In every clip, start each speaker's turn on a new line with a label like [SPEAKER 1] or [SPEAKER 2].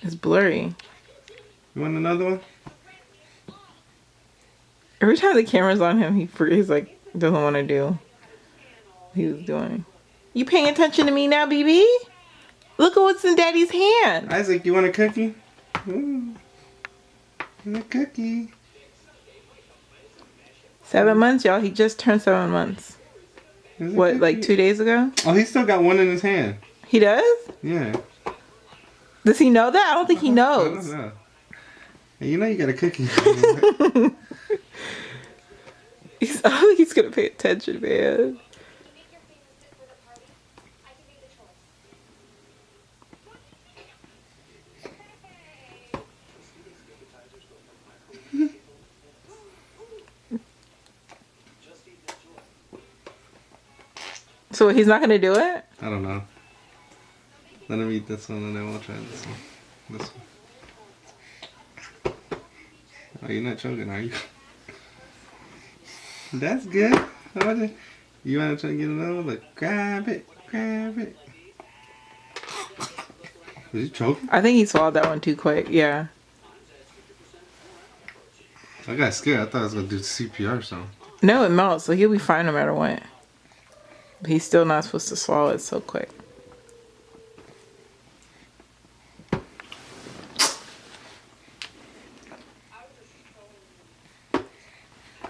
[SPEAKER 1] It's blurry.
[SPEAKER 2] You want another one?
[SPEAKER 1] Every time the camera's on him, he's like, doesn't want to do what he was doing. You paying attention to me now, BB? Look at what's in Daddy's hand.
[SPEAKER 2] Isaac, you want a cookie? Ooh. A cookie.
[SPEAKER 1] 7 months, y'all. He just turned 7 months. What, like 2 days ago?
[SPEAKER 2] Oh, he still got one in his hand.
[SPEAKER 1] He does?
[SPEAKER 2] Yeah.
[SPEAKER 1] Does he know that? I don't think he knows.
[SPEAKER 2] I don't know. Hey, you know you got a cookie.
[SPEAKER 1] He's gonna pay attention, man. So he's not gonna do it?
[SPEAKER 2] I don't know. Let him eat this one and then we'll try this one. This one. Oh, you're not choking, are you? That's good. You want to try to get another? But grab it. Grab it. Was he choking?
[SPEAKER 1] I think he swallowed that one too quick. Yeah.
[SPEAKER 2] I got scared. I thought I was going to do CPR or something.
[SPEAKER 1] No, it melts, so he'll be fine no matter what. But he's still not supposed to swallow it so quick.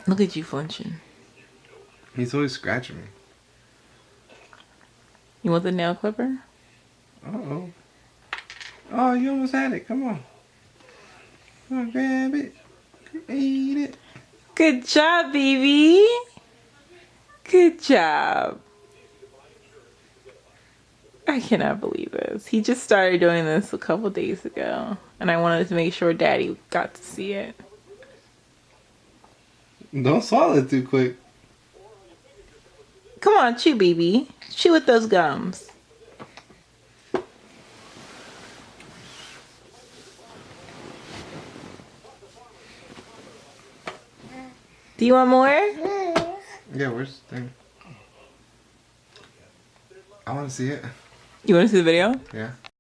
[SPEAKER 1] Look at you flinching.
[SPEAKER 2] He's always scratching me.
[SPEAKER 1] You want the nail clipper?
[SPEAKER 2] Uh-oh. Oh, you almost had it. Come on. Come on, grab it. Eat it.
[SPEAKER 1] Good job, baby. Good job. I cannot believe this. He just started doing this a couple days ago. And I wanted to make sure Daddy got to see it.
[SPEAKER 2] Don't swallow it too quick.
[SPEAKER 1] Come on, chew, baby. Chew with those gums. Do you want more?
[SPEAKER 2] Yeah, where's the thing? I want to see it.
[SPEAKER 1] You want to see the video?
[SPEAKER 2] Yeah.